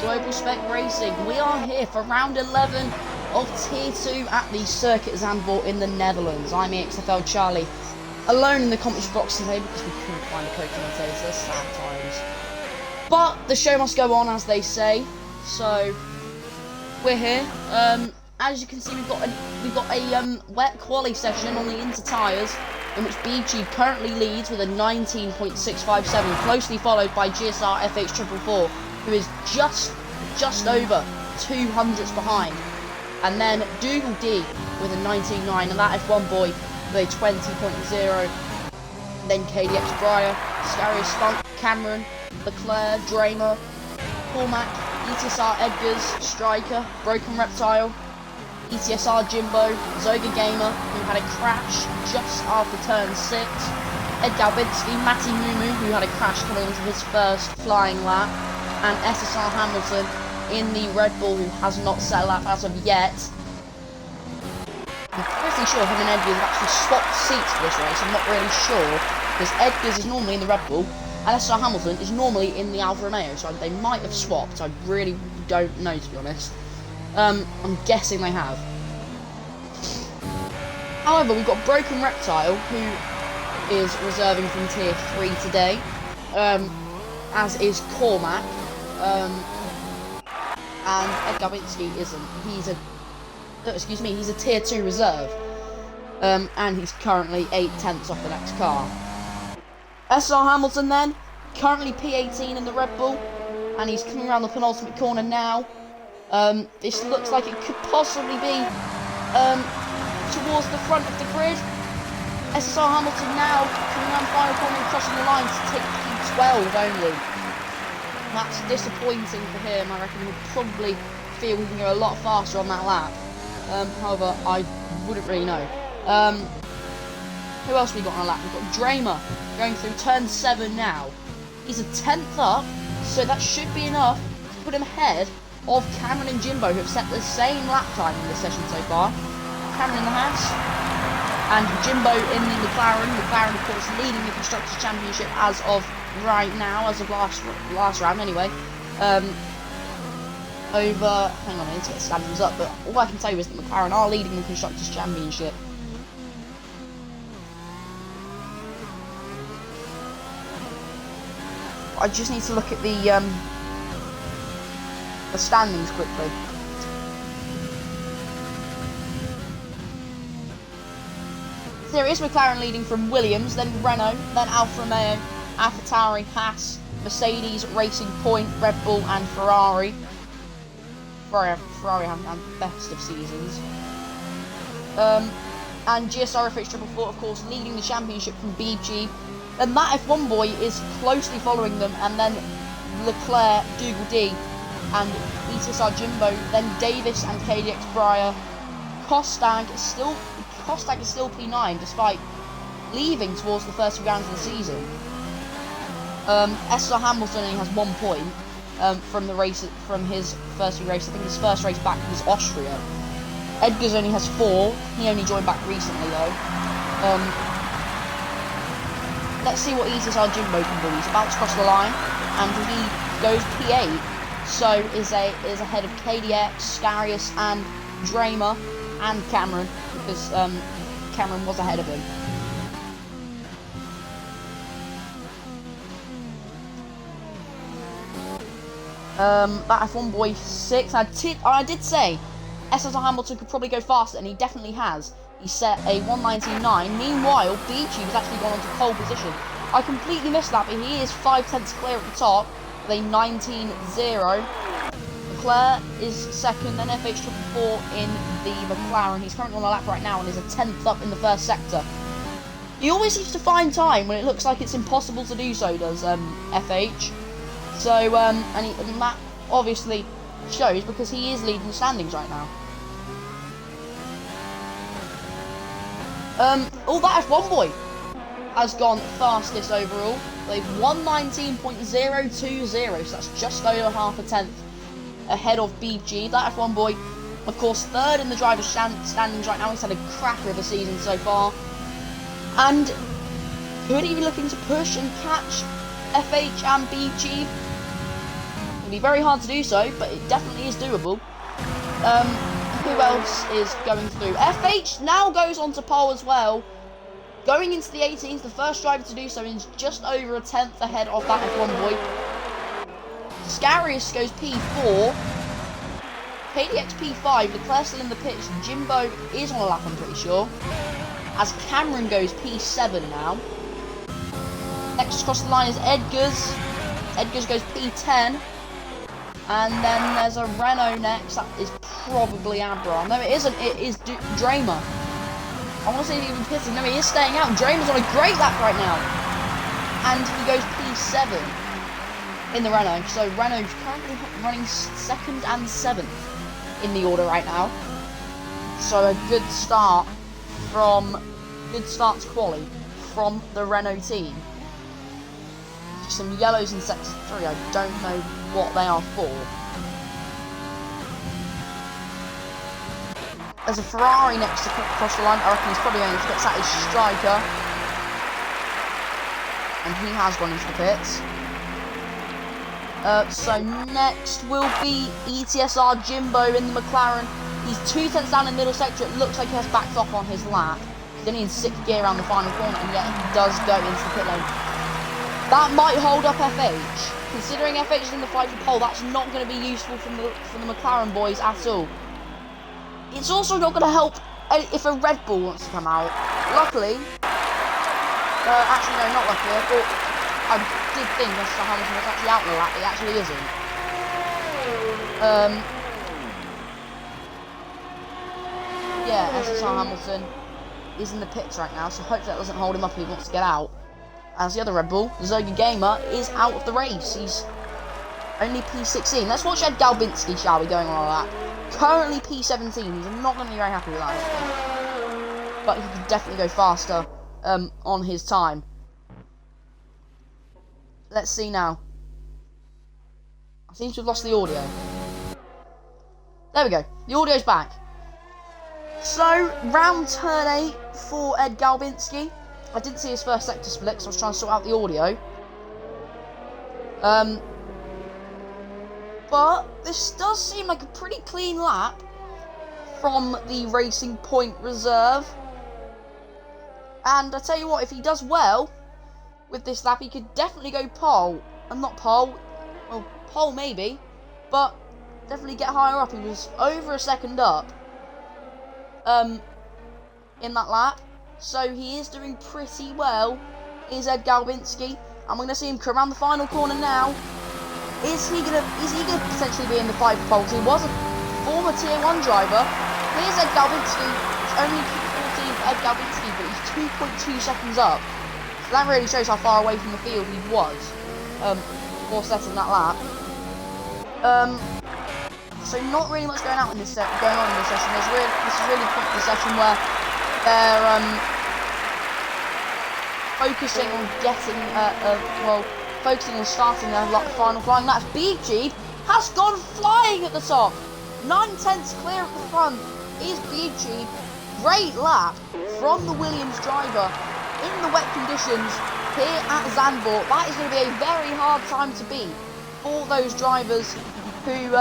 Global Spec Racing. We are here for round 11 of Tier 2 at the Circuit Zandvoort in the Netherlands. I'm EXFL Charlie, alone in the commentary box today because we couldn't find a co-commentator. Sad times. But the show must go on, as they say. So we're here. As you can see, we've got a wet quali session on the Inter tyres, in which BG currently leads with a 19.657, closely followed by GSR FH444, who is just over 200ths behind. And then Dougal D with a 19.9, and that F1 boy with a 20.0. Then KDX Breyer, Scarius Spunk, Cameron, Leclerc, Dramer, Cormac, ETSR Edgars, Striker, Broken Reptile, ETSR Jimbo, Zoga Gamer, who had a crash just after turn 6, Ed Galbinski, Matty Mumu, who had a crash coming into his first flying lap, and SSR Hamilton in the Red Bull, who has not set a lap as of yet. I'm pretty sure him and Edgars have actually swapped seats for this race. I'm not really sure, because Edgars is normally in the Red Bull, and SSR Hamilton is normally in the Alfa Romeo, so they might have swapped. I really don't know, to be honest. I'm guessing they have. However, we've got Broken Reptile, who is reserving from Tier 3 today, as is Cormac, and Ed Galbinski isn't. He's a Tier 2 reserve, and he's currently 8/10ths off the next car. SR Hamilton then, currently P18 in the Red Bull, and he's coming around the penultimate corner now. This looks like it could possibly be towards the front of the grid. SSR Hamilton now coming around the final corner and crossing the line to take P12 only. That's disappointing for him. I reckon he'll probably feel he can go a lot faster on that lap. However, I wouldn't really know. Who else we got on a lap? We've got Dramer going through turn 7 now. He's a 10th up, so that should be enough to put him ahead of Cameron and Jimbo, who have set the same lap time in this session so far. Cameron in the Haas, and Jimbo in the McLaren. McLaren, of course, leading the Constructors' Championship as of right now, as of last round anyway. Hang on, I need to get the standings up, but all I can tell you is that McLaren are leading the Constructors' Championship. I just need to look at the standings quickly. There is McLaren leading from Williams, then Renault, then Alfa Romeo, AlphaTauri, Haas, Mercedes, Racing Point, Red Bull, and Ferrari. Ferrari haven't had the best of seasons. And GSR FH444, of course, leading the championship from BG. And that F1 boy is closely following them, and then Leclerc, Dougal D, and ETSR Jimbo, then Davis and KDX Breyer. Kostag is still P9 despite leaving towards the first few rounds of the season. SR Hamilton only has 1 point from his first few races. I think his first race back was Austria. Edgars only has 4. He only joined back recently though. Let's see what ETSR Jimbo can do. He's about to cross the line, and he goes P8. So is ahead of KDX, Scarius, and Dramer, and Cameron, because Cameron was ahead of him. That F1 boy 6. I did say SSR Hamilton could probably go faster, and he definitely has. He set a 1:19.9. Meanwhile, BG has actually gone on to pole position. I completely missed that, but he is 5/10ths clear at the top with a 19.0. Leclerc is second, then FH444 in the McLaren. He's currently on a lap right now and is a 10th up in the first sector. He always seems to find time when it looks like it's impossible to do so, does FH. So, and that obviously shows because he is leading the standings right now. That F1 boy has gone fastest overall. They've 1:19.020, so that's just over half a tenth ahead of BG. That F1 boy, of course, third in the driver's standings right now. He's had a cracker of a season so far, and could he be looking to push and catch FH and BG? It'll be very hard to do so, but it definitely is doable. Who else is going through? FH now goes on to pole as well. Going into the 18th, the first driver to do so is just over a tenth ahead of that F1 boy. Scarius goes P4. KDX P5, Leclerc still in the pits. Jimbo is on a lap, I'm pretty sure. As Cameron goes P7 now. Next across the line is Edgars. Edgars goes P10. And then there's a Renault next. That is probably Abra. No, it isn't. It is Dramer. I want to say he's even pissing. No, he is staying out. Dramer's on a great lap right now. And he goes P7 in the Renault. So Renault's currently running 2nd and 7th in the order right now. So a good start to quali from the Renault team. Some yellows in sector 3. I don't know what they are for. There's a Ferrari next to cross the line. I reckon he's probably going to get that as striker. And he has gone into the pits. So next will be ETSR Jimbo in the McLaren. He's 2 tenths down in the middle sector. It looks like he has backed off on his lap. He's only in 6th gear around the final corner, and yet he does go into the pit lane. That might hold up FH. Considering FH is in the fight for pole, that's not going to be useful for the McLaren boys at all. It's also not going to help if a Red Bull wants to come out. Luckily, actually no, not luckily. I did think Mr. Hamilton was actually out in the lap. He actually isn't. Yeah, SSR Hamilton is in the pits right now, so hopefully that doesn't hold him up if he wants to get out. As the other Red Bull, Zoga Gamer, is out of the race. He's only P16. Let's watch Ed Galbinski, shall we, going on a lap. Currently P17. He's not going to be very happy with that. But he could definitely go faster on his time. Let's see now. I seem to have lost the audio. There we go. The audio's back. So, round turn 8 for Ed Galbinski. I didn't see his first sector split, so I was trying to sort out the audio. But this does seem like a pretty clean lap from the Racing Point reserve. And I tell you what, if he does well with this lap, he could definitely go pole. And not pole, well, pole maybe, but definitely get higher up. He was over a second up in that lap. So he is doing pretty well, is Ed Galbinski. And we're going to see him come around the final corner now. Is he gonna potentially be in the fight for pole? He was a former Tier 1 driver. Here's Ed Galbinski. It's only P14 Ed Galbinski, but he's 2.2 seconds up. So that really shows how far away from the field he was before setting that lap. So not really much going on in this session. This is really the session where they're focusing on getting focusing on starting their final flying laps. Beep Jeep has gone flying at the top. 9/10 clear at the front is Beep Jeep. Great lap from the Williams driver in the wet conditions here at Zandvoort. That is going to be a very hard time to beat for those drivers who,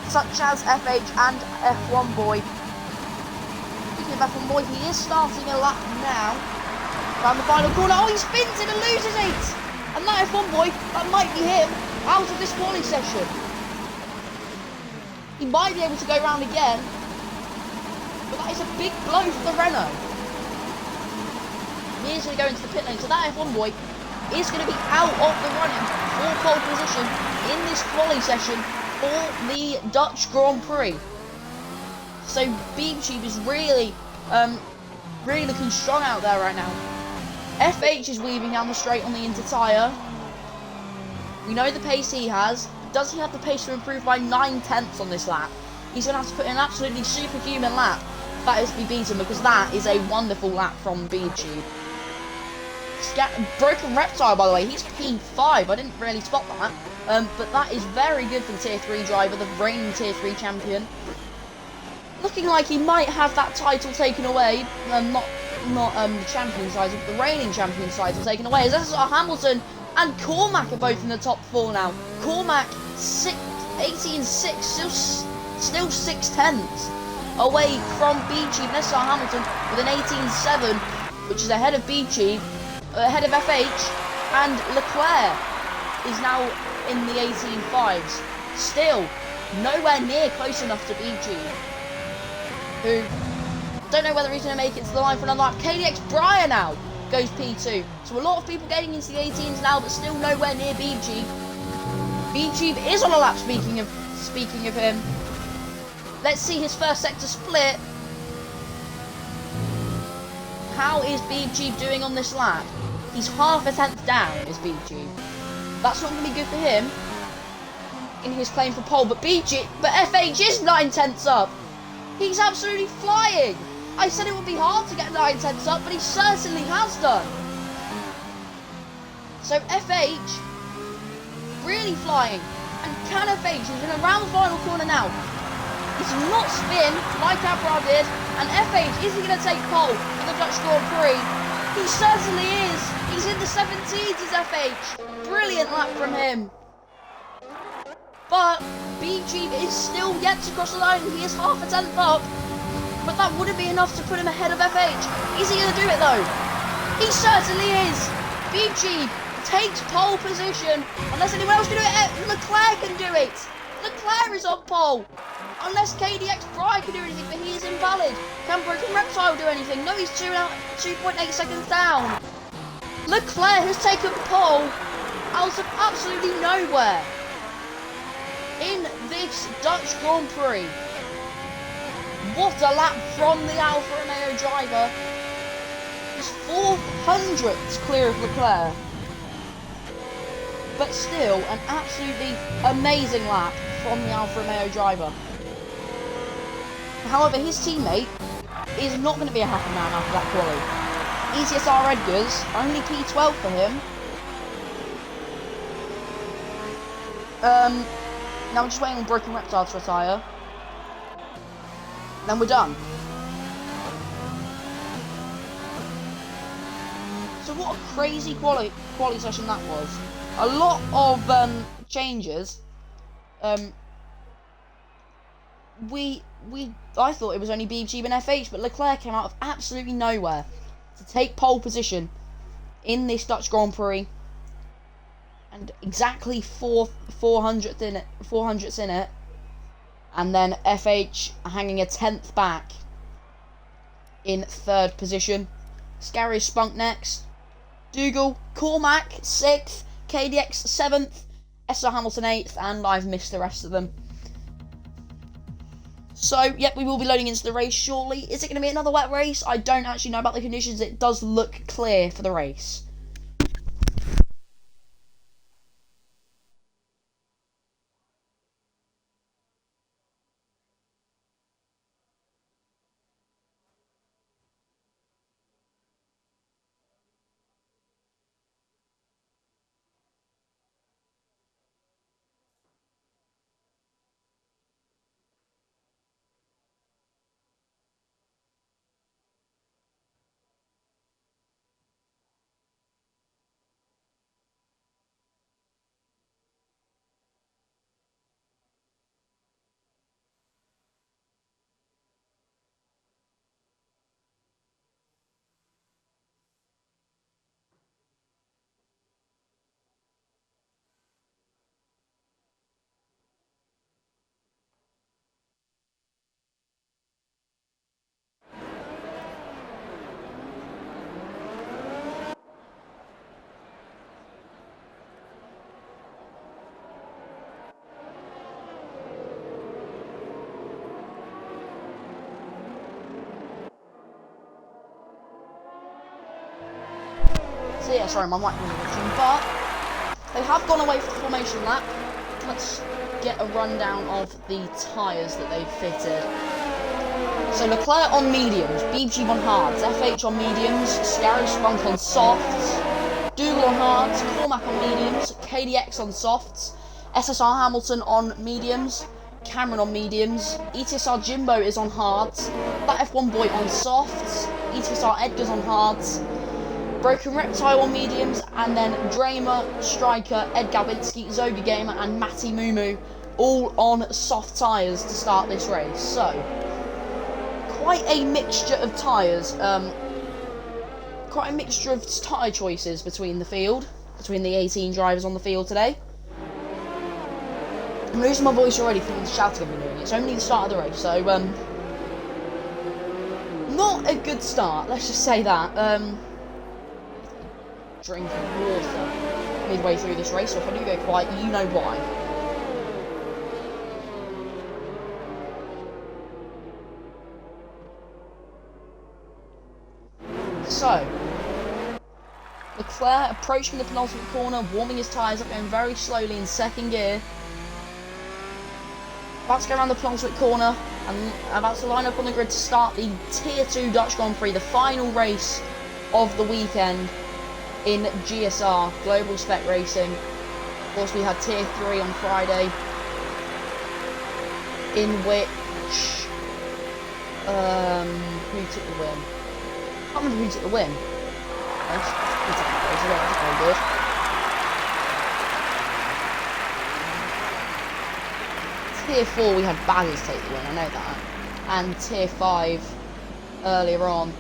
such as FH and F1 Boy. Speaking of F1 Boy, he is starting a lap now. Around the final corner. Oh, he spins it and loses it! And that F1 Boy, that might be him out of this quali session. He might be able to go round again, but that is a big blow for the Renault. He is going to go into the pit lane, so that F1 Boy is going to be out of the running for pole position in this quali session for the Dutch Grand Prix. So Beam Tube is really looking strong out there right now. FH is weaving down the straight on the inter tyre. We know the pace he has. Does he have the pace to improve by 9/10 on this lap? He's going to have to put in an absolutely superhuman lap. That is to be beaten, because that is a wonderful lap from Beatube. Broken reptile, by the way, he's P5. I didn't really spot that. But that is very good for the Tier 3 driver, the reigning Tier 3 champion. Looking like he might have that title taken away. Not the champion title, but the reigning champion title taken away. As SSR Hamilton and Cormac are both in the top 4 now. Cormac 18.6, still 6/10 away from BG and SR Hamilton with an 18.7, which is ahead of BG, ahead of FH, and Leclerc is now in the 18.5s. Still nowhere near close enough to BG, who don't know whether he's going to make it to the line for another lap. KDX Brian now goes P2. So a lot of people getting into the 18s now, but still nowhere near BG. BG is on a lap, speaking of him. Let's see his first sector split. How is BG doing on this lap? He's half a tenth down, is BG. That's not going to be good for him in his claim for pole, but FH is 9/10 up. He's absolutely flying. I said it would be hard to get 9/10 up, but he certainly has done. So FH really flying, and can FH is in around the final corner now. He's not spin like Abra did, and FH is he going to take pole for the Dutch Grand Prix? He certainly is. He's in the 17s as FH. Brilliant lap from him. But BG is still yet to cross the line. He is half a tenth up. But that wouldn't be enough to put him ahead of FH. Is he going to do it though? He certainly is. BG takes pole position. Unless anyone else can do it, Leclerc can do it. Leclerc is on pole. Unless KDX Prix can do anything, but he is invalid. Can Broken Reptile do anything? No, he's 2.8 seconds down. Leclerc has taken pole out of absolutely nowhere in this Dutch Grand Prix. What a lap from the Alfa Romeo driver. He's 400ths clear of Leclerc. But still, an absolutely amazing lap from the Alfa Romeo driver. However, his teammate is not going to be a happy man after that quali. ETSR Edgar's only P12 for him. Now we're just waiting on Broken Reptile to retire. Then we're done. So what a crazy quali session that was. A lot of changes. I thought it was only BG and FH, but Leclerc came out of absolutely nowhere to take pole position in this Dutch Grand Prix, and exactly 400ths in it, and then FH hanging a 10th back in 3rd position. Scary Spunk next, Dougal, Cormac 6th, KDX 7th, SR Hamilton 8th, and I've missed the rest of them. So, yep, we will be loading into the race shortly. Is it going to be another wet race? I don't actually know about the conditions. It does look clear for the race. So yeah, sorry, my mic wasn't working, but they have gone away for the formation lap. Let's get a rundown of the tyres that they've fitted. So Leclerc on mediums, BG on hards, FH on mediums, Scary Spunk on softs, Dougal on hards, Cormac on mediums, KDX on softs, SSR Hamilton on mediums, Cameron on mediums, ETSR Jimbo is on hards, that F1 boy on softs, ETSR Edgar's on hards, Broken Reptile on mediums, and then Dramer, Striker, Ed Gawinski, Zoga Gamer, and Matty Mumu all on soft tyres to start this race. So, quite a mixture of tyres. Quite a mixture of tyre choices between the field, between the 18 drivers on the field today. I'm losing my voice already from the shouting I've been doing. It's only the start of the race, so not a good start. Let's just say that. Drinking water midway through this race, so if I do go quiet, you know why. So, Leclerc approaching the penultimate corner, warming his tyres up, going very slowly in second gear. About to go around the penultimate corner, and about to line up on the grid to start the Tier 2 Dutch Grand Prix, the final race of the weekend in GSR, Global Spec Racing. Of course, we had Tier 3 on Friday, in which, who took the win? I can't remember who took the win. That's very good. Tier 4 we had Baggers take the win, I know that. And Tier 5 earlier on,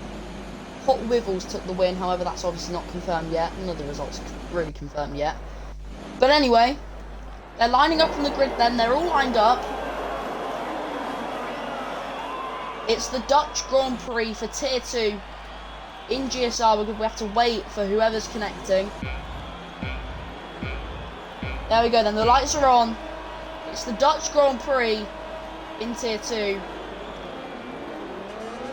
Hot Wivels took the win, however that's obviously not confirmed yet. None of the results are really confirmed yet. But anyway, they're lining up on the grid then, they're all lined up. It's the Dutch Grand Prix for Tier 2 in GSR. We have to wait for whoever's connecting. There we go then, the lights are on. It's the Dutch Grand Prix in Tier 2.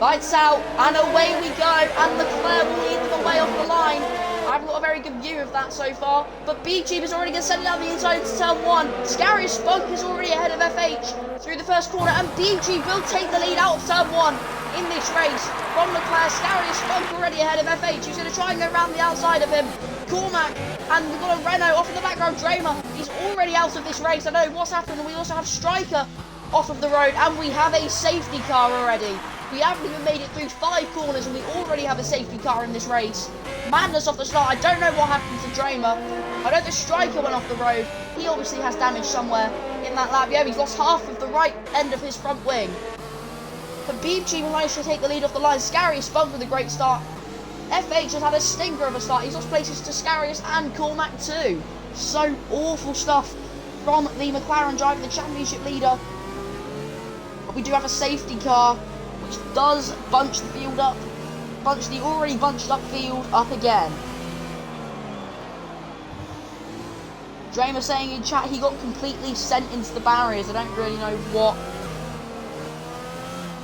Lights out, and away we go, and Leclerc will lead them away off the line. I haven't got a very good view of that so far, but BG is already going to send it down the inside to turn 1. Scarius Spunk is already ahead of FH through the first corner, and BG will take the lead out of turn 1 in this race from Leclerc. Scarius Spunk already ahead of FH, who's going to try and go around the outside of him. Cormac, and we've got a Renault off in the background. Dramer, he's already out of this race. I don't know what's happened, and we also have Striker off of the road, and we have a safety car already. We haven't even made it through 5 corners, and we already have a safety car in this race. Madness off the start. I don't know what happened to Dramer. I know the Striker went off the road. He obviously has damage somewhere in that lap. Yeah, he's lost half of the right end of his front wing. But BG managed to take the lead off the line. Scarius Spunk with a great start. FH has had a stinker of a start. He's lost places to Scarius and Cormac too. So awful stuff from the McLaren driver, the championship leader. But we do have a safety car, which does bunch the field up. Bunch the already bunched up field up again. Dramer saying in chat he got completely sent into the barriers. I don't really know what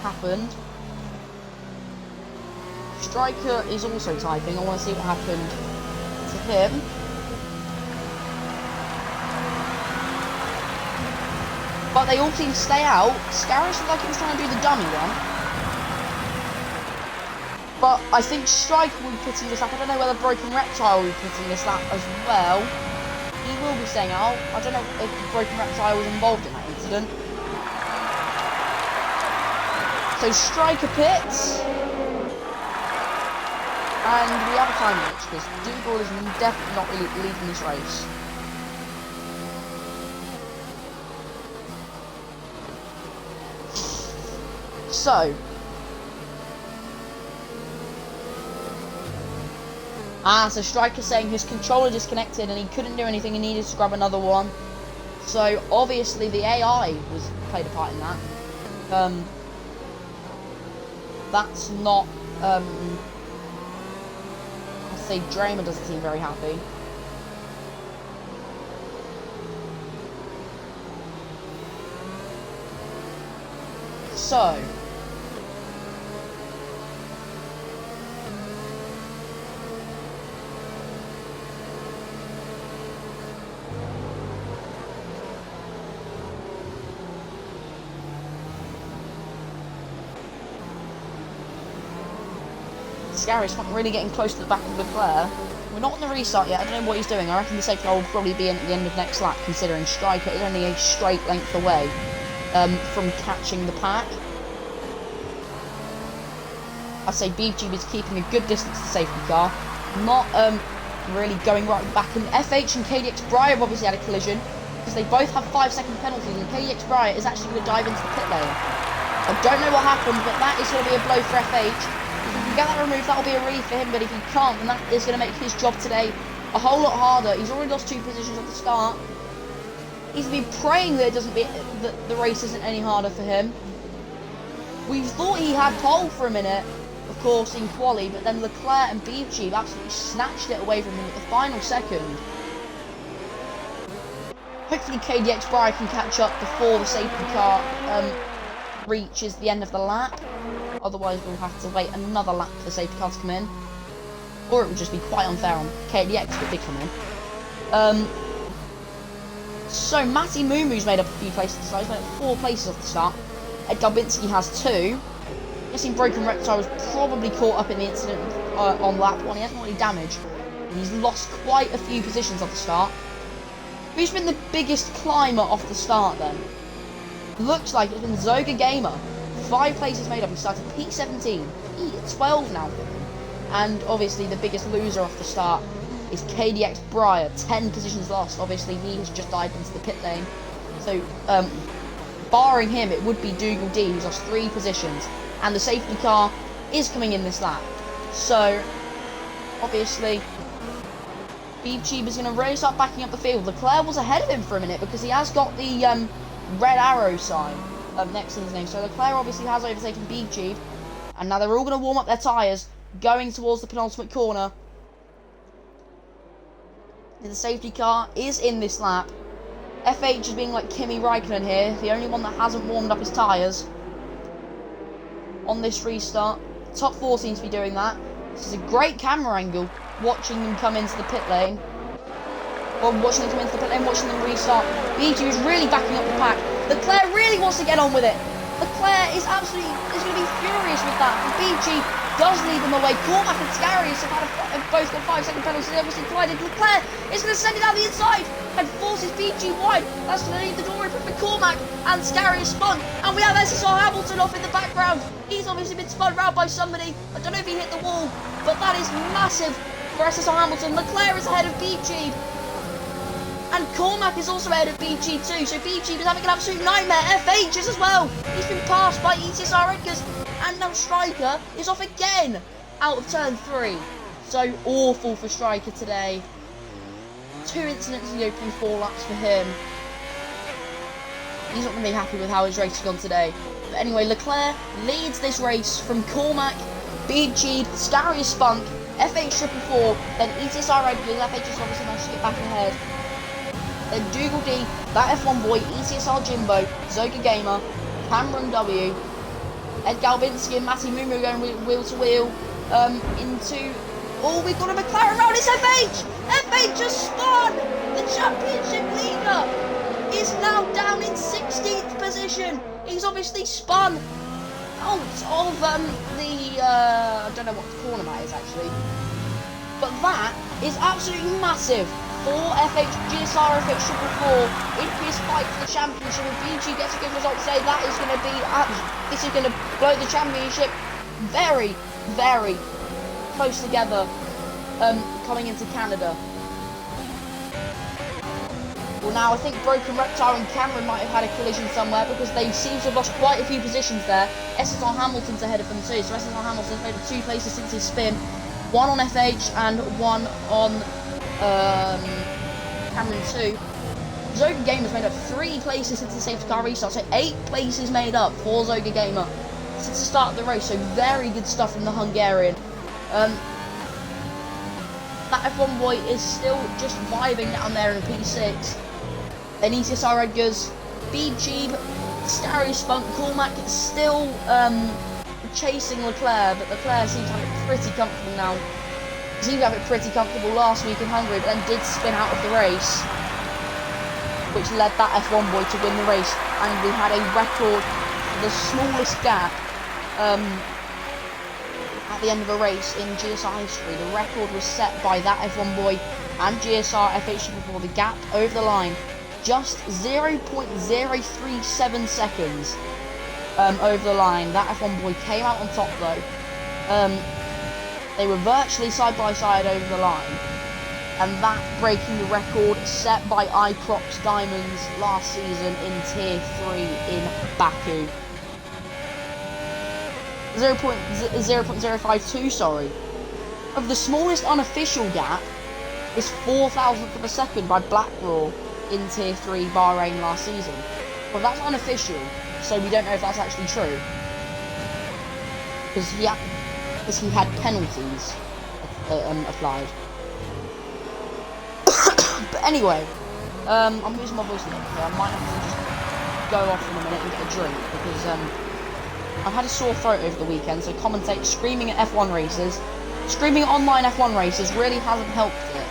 happened. Striker is also typing. I want to see what happened to him. But they all seem to stay out. Scarius looked like he was trying to do the dummy one. But I think Striker will be pitting this lap. I don't know whether Broken Reptile will be pitting this lap as well. He will be staying out. I don't know if Broken Reptile was involved in that incident. So Striker pits. And we have a time limit because Dougal is definitely not leading this race. So Striker saying his controller disconnected and he couldn't do anything and needed to grab another one. So obviously the AI played a part in that. That's not I'd say Dramer doesn't seem very happy. So Scarius not really getting close to the back of Leclerc. We're not on the restart yet. I don't know what he's doing. I reckon the safety car will probably be in at the end of next lap, considering Striker is only a straight length away from catching the pack. I'd say BG is keeping a good distance to the safety car. not really going right back. And FH and KDX Breyer have obviously had a collision because they both have 5-second penalties, and KDX Breyer is actually going to dive into the pit lane. I don't know what happened, but that is going to be a blow for FH. If he can get that removed, that will be a relief for him, but if he can't, then that is going to make his job today a whole lot harder. He's already lost 2 positions at the start. He's been praying that that the race isn't any harder for him. We thought he had pole for a minute, of course, in quali, but then Leclerc and Beachy absolutely snatched it away from him at the final second. Hopefully KDX Breyer can catch up before the safety car reaches the end of the lap. Otherwise we'll have to wait another lap for the safety car to come in. Or it would just be quite unfair on KDX if it did come in. So Matty Mumu's made up a few places at the start. He's made up 4 places off the start. Ed Galbinski has 2. Guessing Broken Reptile was probably caught up in the incident on lap 1. He hasn't got any damage. And he's lost quite a few positions off the start. Who's been the biggest climber off the start then? Looks like it's been Zoga Gamer. 5 places made up. He started P17. P12 now for him. And obviously the biggest loser off the start is KDX Breyer. 10 positions lost. Obviously he has just dived into the pit lane. So barring him, it would be Dougal D, who's lost 3 positions. And the safety car is coming in this lap. So obviously Beachy is going to really start backing up the field. Leclerc was ahead of him for a minute because he has got the red arrow sign next to his name. So Leclerc obviously has overtaken Beachy. And now they're all going to warm up their tyres, going towards the penultimate corner. The safety car is in this lap. FH is being like Kimi Raikkonen here, the only one that hasn't warmed up his tyres on this restart. Top 4 seems to be doing that. This is a great camera angle, watching them come into the pit lane. Or watching them come into the pit lane, watching them restart. Beachy is really backing up the pack. Leclerc really wants to get on with it. Leclerc is going to be furious with that. And Beachy does lead them away. Cormac and Scarius have both got 5-second penalties. They obviously collided. Leclerc is going to send it down the inside and forces Beachy wide. That's going to leave the door open for Cormac, and Scarius spun. And we have SSR Hamilton off in the background. He's obviously been spun round by somebody. I don't know if he hit the wall, but that is massive for SSR Hamilton. Leclerc is ahead of Beachy. And Cormac is also ahead of BG too, so BG is having an absolute nightmare. FH is as well. He's been passed by ETSR Edgars, and now Striker is off again out of turn 3. So awful for Striker today. 2 incidents in the opening 4 laps for him. He's not going to be happy with how his race has gone today. But anyway, Leclerc leads this race from Cormac, BG, Scarius Spunk, FH 444, then ETSR Edgars. FH has obviously managed to get back ahead. Then Dougal D, that F1 boy, ETSR Jimbo, Zoga Gamer, Cameron W, Ed Galbinski and Matty Mumu going wheel to wheel into... Oh, we've got a McLaren round, it's FH! FH just spun! The championship leader is now down in 16th position. He's obviously spun out of I don't know what the corner mat is actually. But that is absolutely massive. For FH, GSR, FH 444 in his fight for the championship. If BG gets a good result today, that is going to be, this is going to blow the championship very, very close together coming into Canada. Well, now I think Broken Reptile and Cameron might have had a collision somewhere because they seem to have lost quite a few positions there. SSR Hamilton's ahead of them too, so SSR Hamilton's made up 2 places since his spin. 1 on FH and 1 on Cameron 2. Zoga Gamer's made up 3 places since the safety car restart, so 8 places made up for Zoga Gamer since the start of the race, so very good stuff from the Hungarian. That F1 boy is still just vibing down there in P6. Then ETSR Edgars, BG, Scary Spunk, Cormac still chasing Leclerc, but Leclerc seems to have it pretty comfortable now. He seemed to have it pretty comfortable last week in Hungary, but then did spin out of the race, which led that F1 boy to win the race. And we had a record for the smallest gap at the end of a race in GSR history. The record was set by that F1 boy and GSR FH before the gap over the line. Just 0.037 seconds over the line. That F1 boy came out on top though. They were virtually side by side over the line, and that breaking the record set by iProx Diamonds last season in Tier 3 in Baku. 0.052, sorry. Of the smallest unofficial gap is 4,000th of a second by Blackraw in Tier 3 Bahrain last season. Well, that's unofficial, so we don't know if that's actually true. Because he had penalties applied. But anyway, I'm losing my voice a little bit. I might have to just go off in a minute and get a drink, because I've had a sore throat over the weekend, so screaming at F1 races, screaming at online F1 races really hasn't helped it.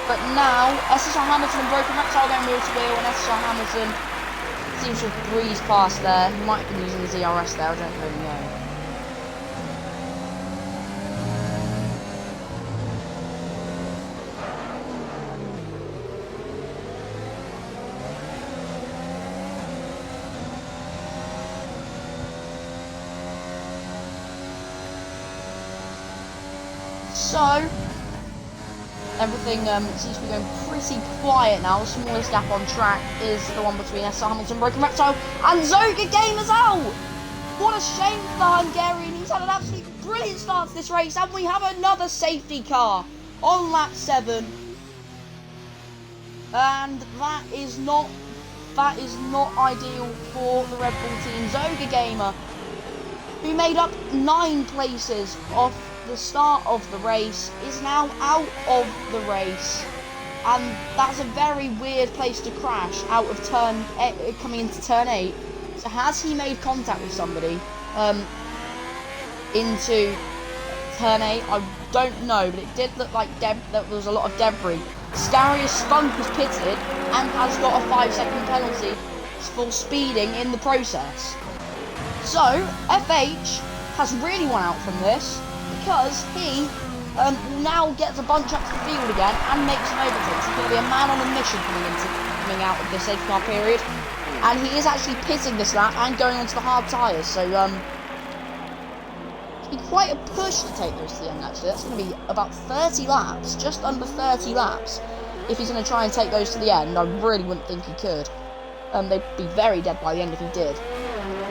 But now, SSR Hamilton and Broken Reptile going wheel to wheel, and SSR Hamilton seems to have breezed past there. He might have been using his ERS there, I don't really know. So, everything seems to be going pretty quiet now. The smallest gap on track is the one between SR Hamilton, Broken Reptile, and Zoga Gamers out! What a shame for the Hungarian. He's had an absolutely brilliant start to this race, and we have another safety car on lap 7. And that is not ideal for the Red Bull team. Zoga Gamer, who made up 9 places off the start of the race, is now out of the race, and that's a very weird place to crash out of turn 8, coming into turn 8. So has he made contact with somebody into turn 8? I don't know, but it did look like there was a lot of debris. Scarius Spunk was pitted and has got a 5-second penalty for speeding in the process. So FH has really won out from this, because he now gets a bunch up to the field again and makes some overtakes. He's going to be a man on a mission coming out of the safety car period, and he is actually pitting this lap and going onto the hard tyres. So it's been quite a push to take those to the end. Actually, that's going to be about 30 laps, just under 30 laps, if he's going to try and take those to the end. I really wouldn't think he could. They'd be very dead by the end if he did.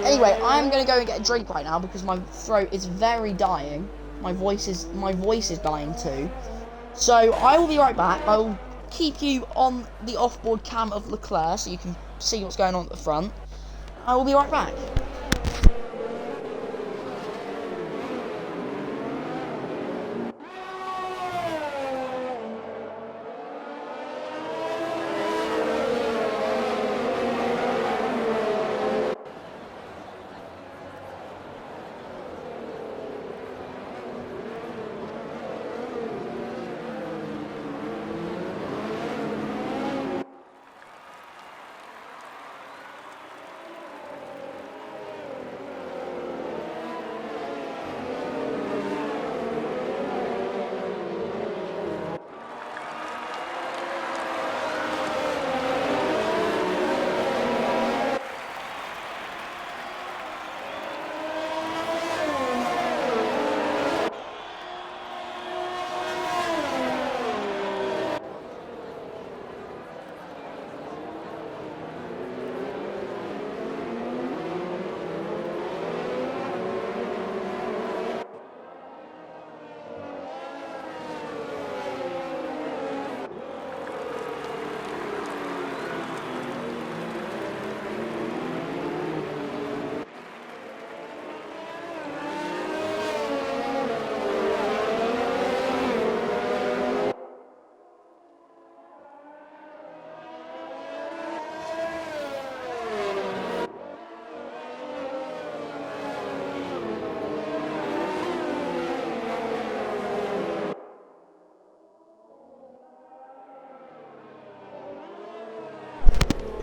Anyway, I'm going to go and get a drink right now because my throat is very dying. My voice is dying too. So I will be right back. I will keep you on the off-board cam of Leclerc so you can see what's going on at the front. I will be right back.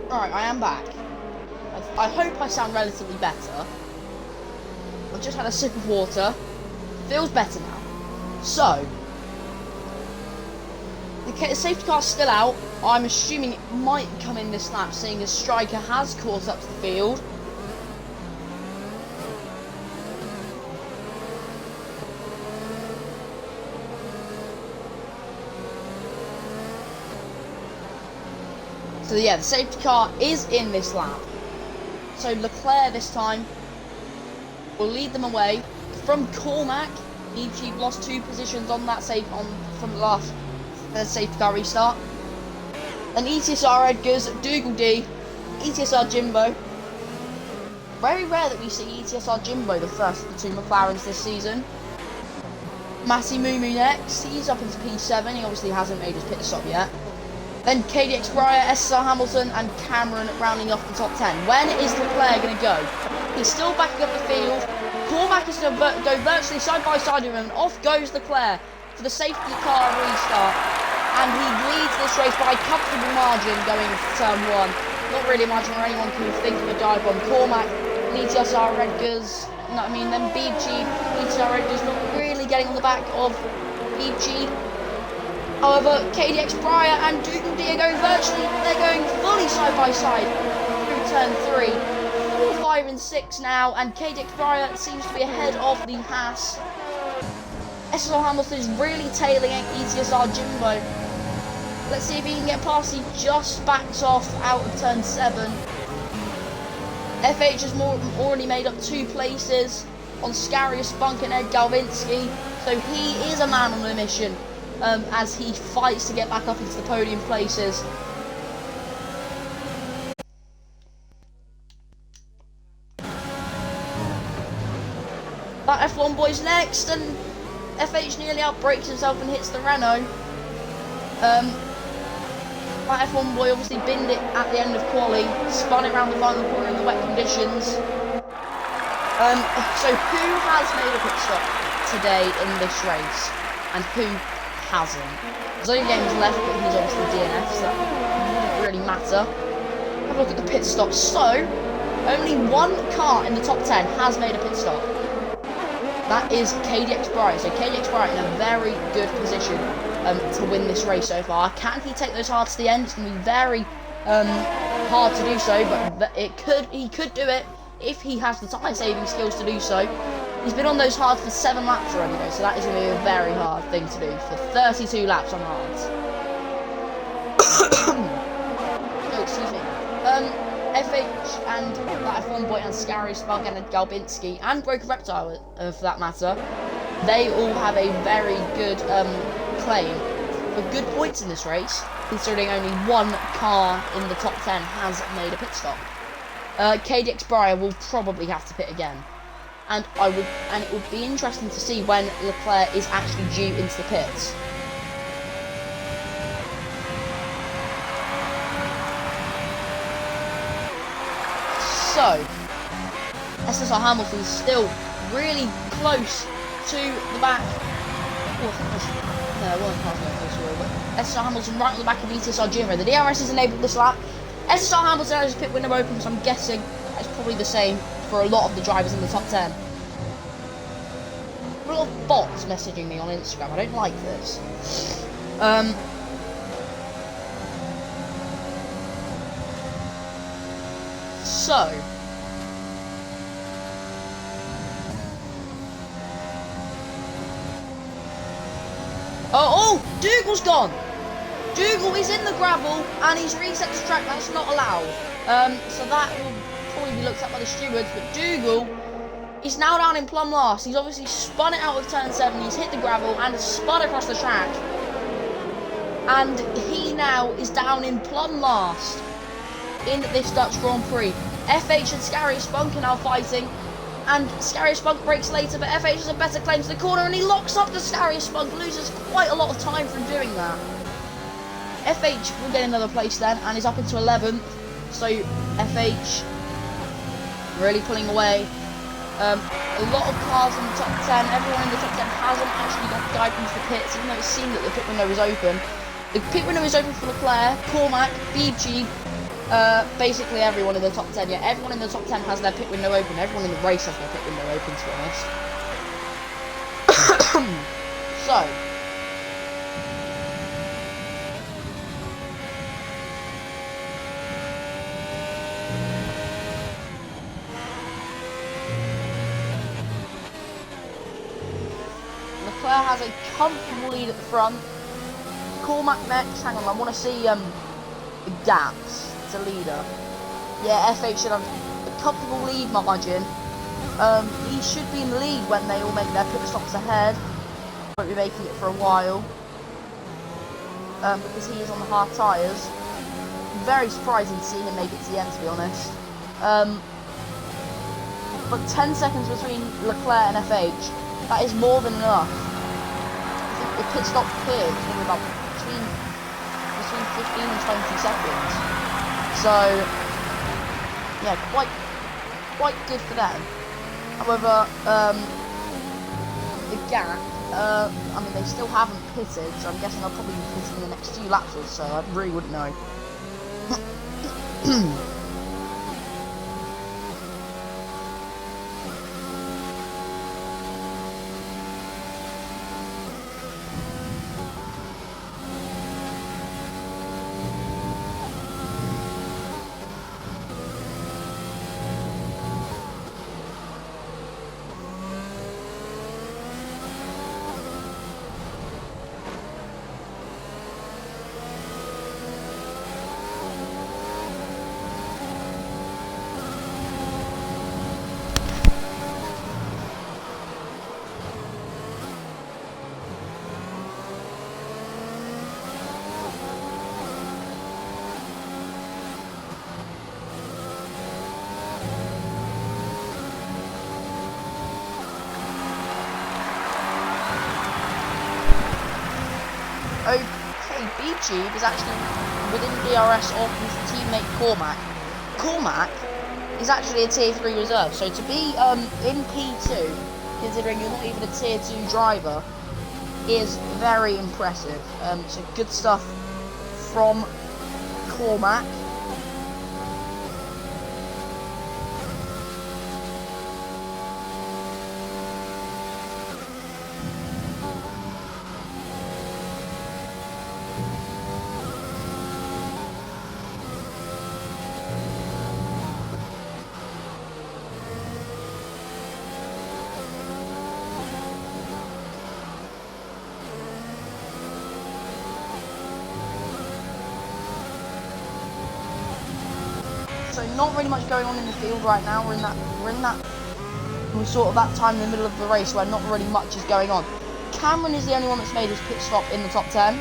Alright, I am back. I hope I sound relatively better. I've just had a sip of water. Feels better now. So, The safety car's still out. I'm assuming it might come in this lap, seeing as Striker has caught up to the field. So yeah, the safety car is in this lap. So Leclerc this time will lead them away from Cormac. EG lost 2 positions on that from the last safety car restart. And ETSR Edgars, Dougal D, ETSR Jimbo. Very rare that we see ETSR Jimbo the first of the 2 McLarens this season. Matty Mumu next. He's up into P7. He obviously hasn't made his pit stop yet. Then KDX Breyer, SSR Hamilton, and Cameron rounding off the top 10. When is Leclerc going to go? He's still backing up the field. Cormac is going to go virtually side by side with him, and off goes Leclerc for the safety car restart. And he leads this race by a comfortable margin going into turn 1. Not really a margin where anyone can think of a dive bomb. Cormac, ETSR Edgars, then BG, ETSR Edgars not really getting on the back of BG. However, KDX Breyer and Dougal D are going they're going fully side by side through turn 3. 4, 5 and 6 now, and KDX Breyer seems to be ahead of the Haas. SSR Hamilton is really tailing ETSR Jimbo. Let's see if he can get past. He just backs off out of turn 7. FH has already made up 2 places on Scarius Spunk and Ed Galvinsky, so he is a man on a mission. As he fights to get back up into the podium places. That F1 boy's next, and FH nearly outbrakes himself and hits the Renault. That F1 boy obviously binned it at the end of quali, spun it around the final corner in the wet conditions. So who has made a pit stop today in this race, and who hasn't? There's only games left, but he's obviously DNF, so that doesn't really matter. Have a look at the pit stops. So, only 1 car in the top 10 has made a pit stop. That is KDX Breyer. So KDX Breyer in a very good position to win this race so far. Can he take those hard to the end? It's going to be very hard to do so, but he could do it if he has the time-saving skills to do so. He's been on those hards for 7 laps already though, so that is going to be a very hard thing to do for 32 laps on hards. Oh, excuse me. FH and that F1 boy and Scary Spunk and Galbinsky and Broken Reptile for that matter, they all have a very good claim for good points in this race, considering only 1 car in the top 10 has made a pit stop. KDX Breyer will probably have to pit again. And it would be interesting to see when Leclerc is actually due into the pits. So, SSR Hamilton's still really close to the back. No, I wasn't past that, but SSR Hamilton right on the back of ETSR Jimbo. The DRS is enabled this lap. SSR Hamilton has his pit window open, so I'm guessing that's probably the same for a lot of the drivers in the top 10. A lot of bots messaging me on Instagram. I don't like this. So, oh, Dougal's gone. Dougal is in the gravel and he's reset the track. That's not allowed. So that will probably be looked at by the stewards. But Dougal is now down in plumb last. He's obviously spun it out of turn 7. He's hit the gravel and spun across the track. And he now is down in plumb last in this Dutch Grand Prix. FH and Scary Spunk are now fighting, and Scary Spunk breaks later, but FH has a better claim to the corner, and he locks up the Scary Spunk, loses quite a lot of time from doing that. FH will get another place then, and is up into 11th, so FH really pulling away. A lot of cars in the top 10, everyone in the top 10 hasn't actually got the guide into the pits, even though it seemed that the pit window was open. The pit window is open for Leclerc, Cormac, BG, basically everyone in the top 10. Yeah, everyone in the top 10 has their pit window open. Everyone in the race has their pit window open, to be honest. So, Leclerc has a comfortable lead at the front. Cormac next. Hang on, I want to see the gaps to leader. Yeah, F8 should have a comfortable lead margin. He should be in the lead when they all make their pit stops ahead. Won't be making it for a while. Because he is on the hard tyres. Very surprising to see him make it to the end, to be honest. But 10 seconds between Leclerc and FH, that is more than enough. I think the pit stop here is going to be about between 15 and 20 seconds. So, yeah, quite good for them. However, the gap, I mean, they still haven't pitted, so I'm guessing they'll probably be pitting in the next few laps or so. I really wouldn't know. Okay, BG is actually within DRS of his teammate Cormac. Cormac is actually a tier 3 reserve, so to be in P2, considering you're not even a tier 2 driver, is very impressive. So good stuff from Cormac. So not really much going on in the field right now. We're sort of that time in the middle of the race where not really much is going on. Cameron is the only one that's made his pit stop in the top 10.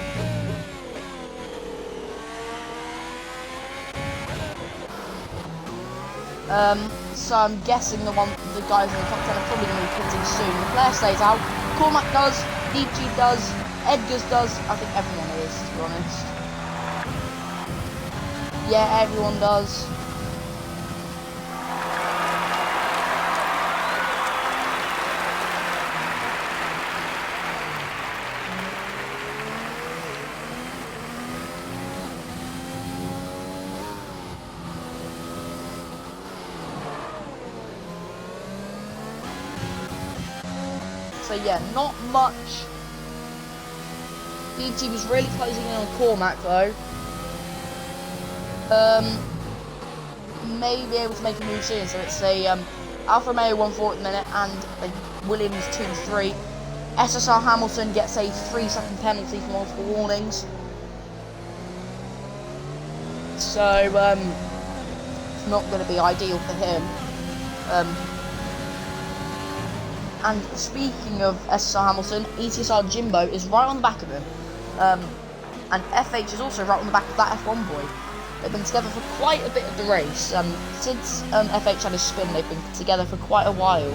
So I'm guessing the guys in the top 10 are probably going to be pitting soon. Leclerc stays out. Cormac does. DG does. Edgar's does. I think everyone is, to be honest. Yeah, everyone does. So yeah, not much. DG was really closing in on Cormac though. May be able to make a move soon. So it's a Alfa Romeo 1-4 at the minute and a Williams 2-3. SSR Hamilton gets a 3-second penalty for multiple warnings. So it's not going to be ideal for him. And speaking of SSR Hamilton, ETSR Jimbo is right on the back of him. And FH is also right on the back of that F1 boy. They've been together for quite a bit of the race. Since FH had his spin, they've been together for quite a while.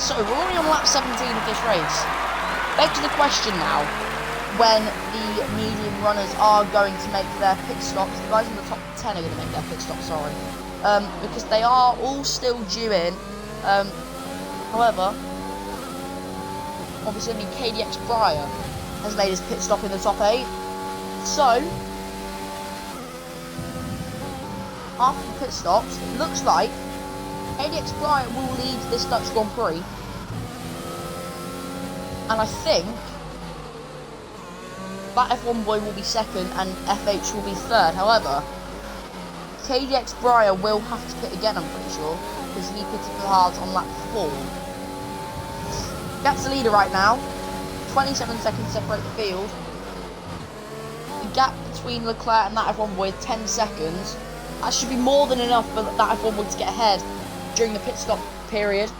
So we're already on lap 17 of this race. Back to the question now, when the medium runners are going to make their pit stops. The guys in the top 10 are going to make their pit stops, sorry. Because they are all still due in. However, obviously KDX Breyer has made his pit stop in the top 8. So, after the pit stops, it looks like KDX Breyer will lead this Dutch Grand Prix. And I think that F1 boy will be second and FH will be third. However, KDX Breyer will have to pit again, I'm pretty sure. because he pitted for the hards on lap 4. Gap's the leader right now. 27 seconds separate the field. The gap between Leclerc and that F1 boy is 10 seconds. That should be more than enough for that F1 boy to get ahead during the pit stop period.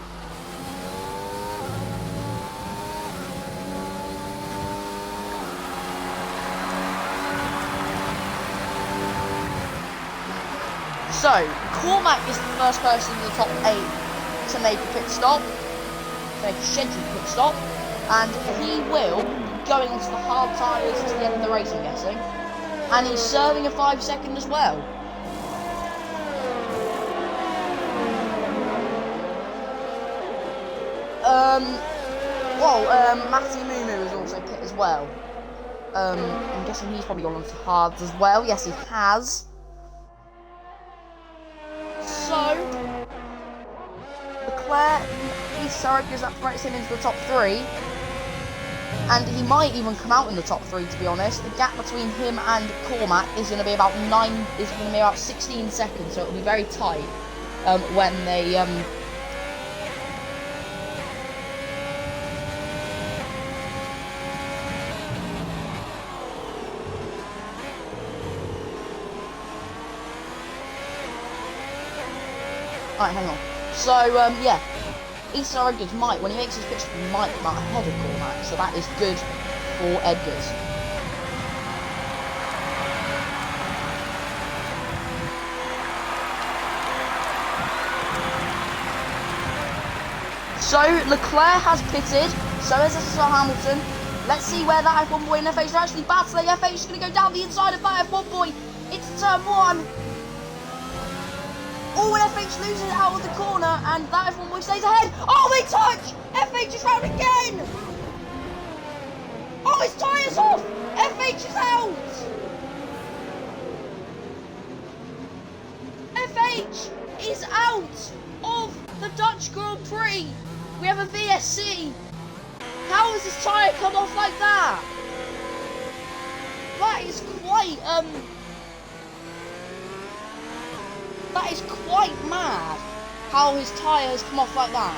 So, Cormac is the first person in the top 8 to make a pit stop, make a scheduled pit stop, and he will be going onto the hard tyres to the end of the race, I'm guessing. And he's serving a 5-second as well. Matty Mumu is also pit as well. I'm guessing he's probably gone onto hards as well. Yes, he has. So, Leclerc, he's goes up right him into the top 3, and he might even come out in the top 3. To be honest, the gap between him and Cormac is going to be about 16 seconds, so it'll be very tight when they Alright, hang on. So, yeah. Easton Edgars might, when he makes his pitch, he might come out ahead of Cormac, so that is good for Edgars. So, Leclerc has pitted, so has Sir Hamilton. Let's see where that F1 boy and FH are actually battling. FH is going to go down the inside of that F1 boy into turn 1. Oh, and FH loses it out of the corner, and that F1 boy stays ahead. Oh, they touch! FH is round again! Oh, his tyre's off! FH is out! FH is out of the Dutch Grand Prix. We have a VSC. How has his tyre come off like that? That is quite, that is quite mad, how his tyre has come off like that.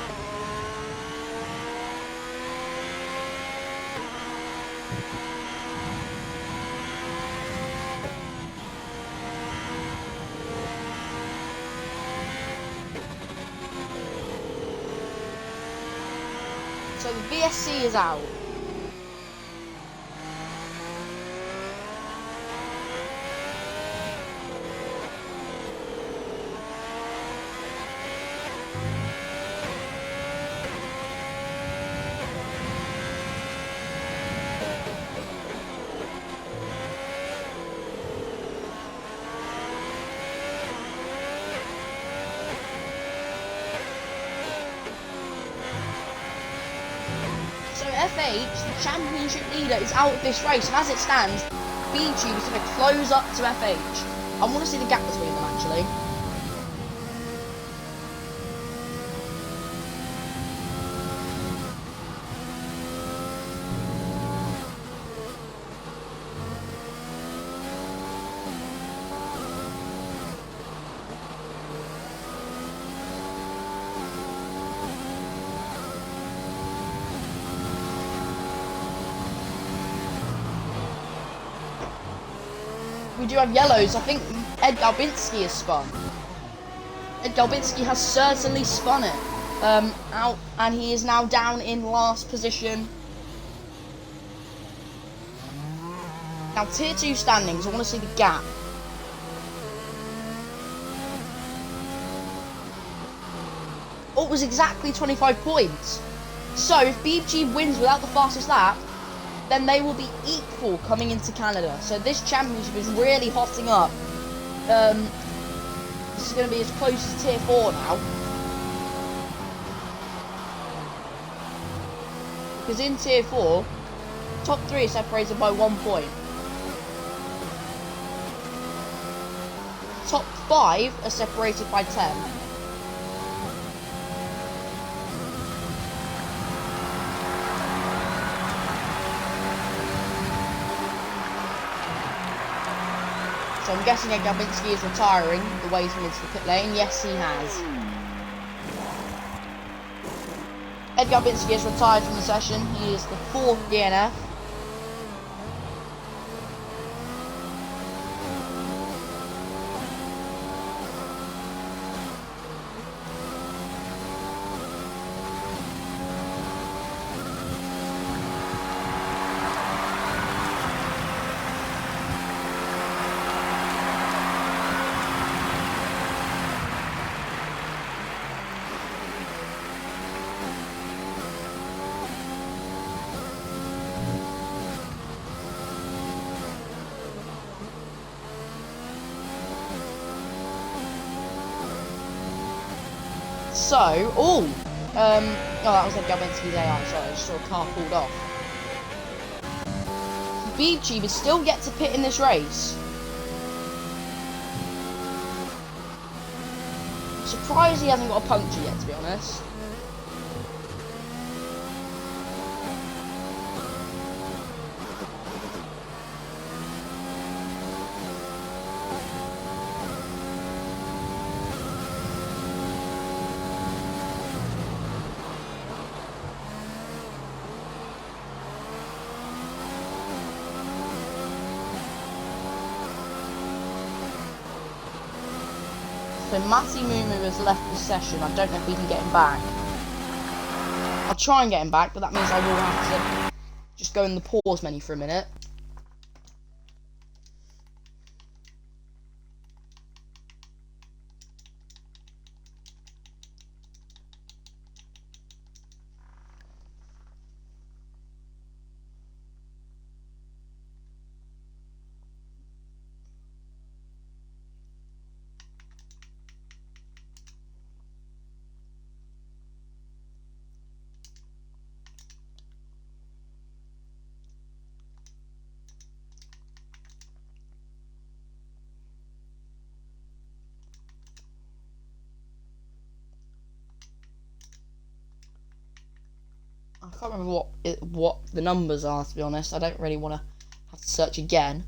So the VSC is out. FH, the championship leader, is out of this race, and as it stands, B-Tube is going to close up to FH. I want to see the gap between them, actually. We do have yellows. I think Ed Galbinski has spun. Ed Galbinski has certainly spun it. Out, and he is now down in last position. Now, Tier 2 standings. I want to see the gap. Oh, it was exactly 25 points. So, if BG wins without the fastest lap, then they will be equal coming into Canada. So this championship is really hotting up. This is going to be as close as Tier 4 now. Because in Tier 4, top 3 is separated by 1 point. Top 5 are separated by 10. So I'm guessing Ed Galbinski is retiring the way he's into the pit lane. Yes, he has. Garbinski is retired from the session. He is the 4th DNF. So, that was a Garbinski's AI, sorry, I just saw a car pulled off. BG would still get to pit in this race. I'm surprised he hasn't got a puncture yet, to be honest. So Matty Mumu has left the session. I don't know if we can get him back. I'll try and get him back, but that means I will have to just go in the pause menu for a minute. I can't remember what the numbers are, to be honest. I don't really want to have to search again.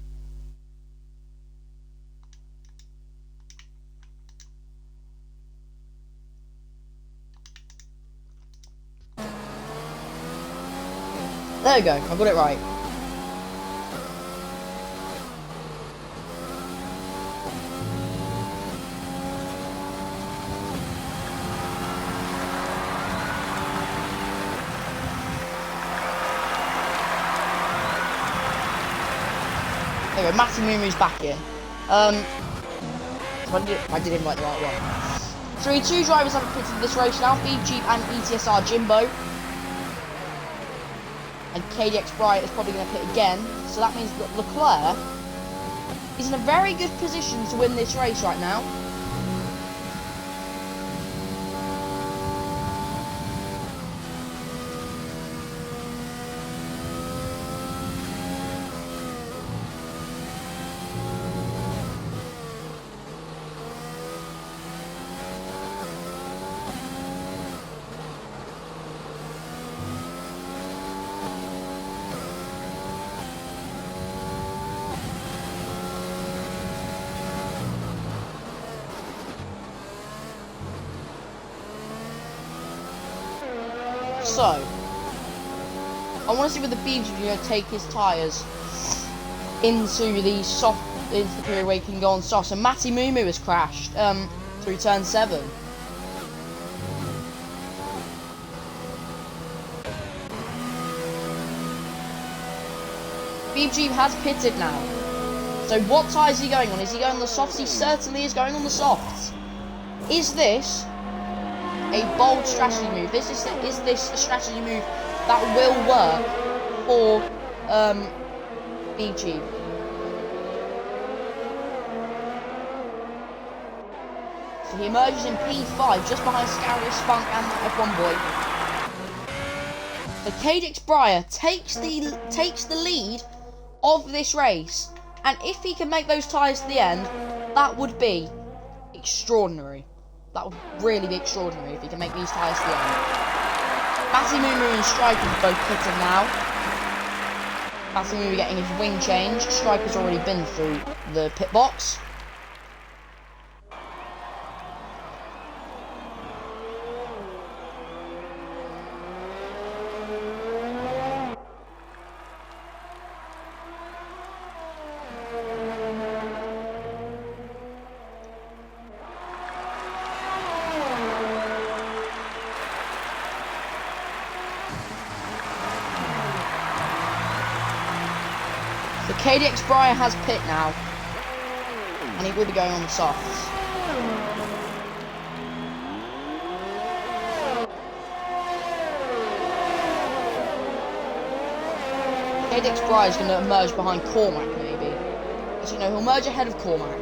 There we go, I got it right. There we go, Matty Mumu's back here. So I did invite the right one. So 2 drivers have pitted this race now, Beep Jeep and ETSR Jimbo. And KDX Bright is probably going to pit again. So that means that Leclerc is in a very good position to win this race right now. So, I want to see whether BG take his tyres into the period where he can go on soft. So Matty Mumu has crashed through turn 7. BG has pitted now. So what tyres is he going on? Is he going on the softs? He certainly is going on the softs. Is this a bold strategy move? Is this a strategy move that will work for BG? So he emerges in P5 just behind Scarius Spunk and F1 Boy. So KDX Briar takes the lead of this race, and if he can make those tyres to the end, that would be extraordinary. That would really be extraordinary if he can make these tyres to the end. Matty Mumu and Striker's both pitting now. Matty Mumu getting his wing change. Striker's already been through the pit box. KDX Briar has pit now, and he will be going on the softs. KDX Briar is going to emerge behind Cormac, maybe. As you know, he'll merge ahead of Cormac.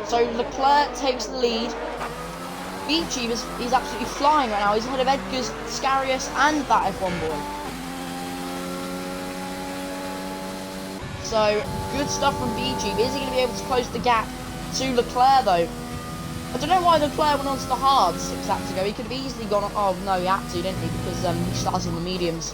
So Leclerc takes the lead. Beachy is absolutely flying right now. He's ahead of Edgar's, Scarius, and that F1 boy. So, good stuff from Beachy. Is he going to be able to close the gap to Leclerc, though? I don't know why Leclerc went onto the hards 6 laps ago. He could have easily gone on... Oh, no, he had to, didn't he? Because he started in the mediums.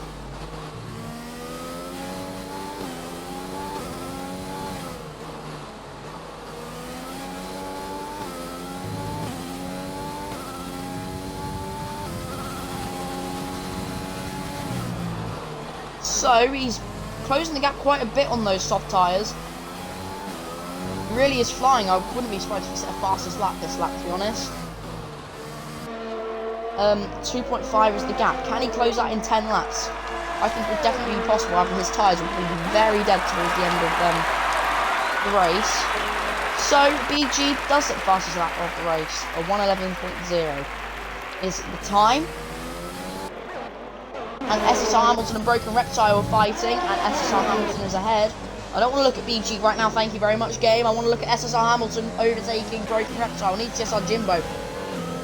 So, he's closing the gap quite a bit on those soft tyres. He really is flying. I wouldn't be surprised if he set a fastest lap this lap, to be honest. 2.5 is the gap. Can he close that in 10 laps? I think it would definitely be possible, after his tyres will be very dead towards the end of the race. So, BG does set the fastest lap of the race. A 1:11.0 is the time. And SSR Hamilton and Broken Reptile are fighting, and SSR Hamilton is ahead. I don't want to look at BG right now, thank you very much, game. I want to look at SSR Hamilton overtaking Broken Reptile. I need TSR Jimbo.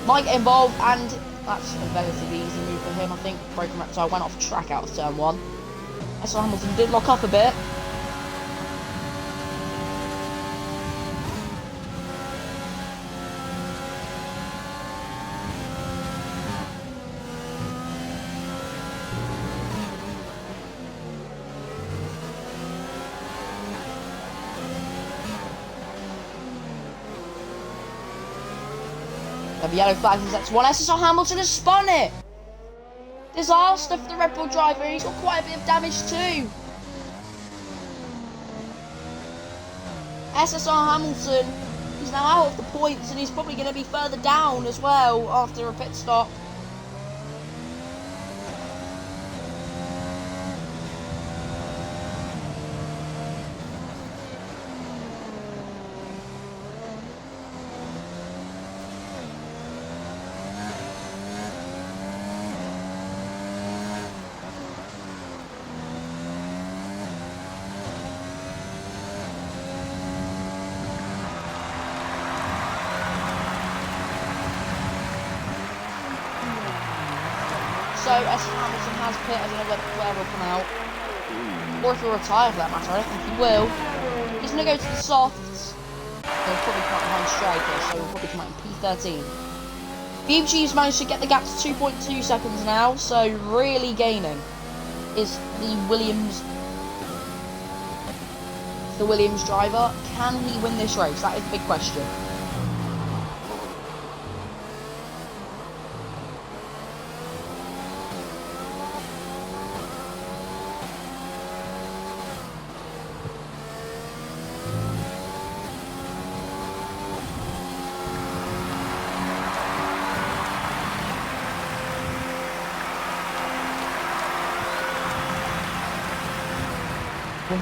Might get involved, and that's a relatively easy move for him. I think Broken Reptile went off track out of turn 1. SSR Hamilton did lock up a bit. The yellow flag is that's one. SSR Hamilton has spun it. Disaster for the Red Bull driver. He's got quite a bit of damage too. SSR Hamilton is now out of the points, and he's probably going to be further down as well after a pit stop. So SSR Hamilton has pit. I don't know where he'll come out, or if he'll retire for that matter. I don't think he will. He's going to go to the softs. He'll probably come out behind Striker, so he'll probably come out in P13. BMG's managed to get the gap to 2.2 seconds now, so really gaining is the Williams driver. Can he win this race? That is the big question.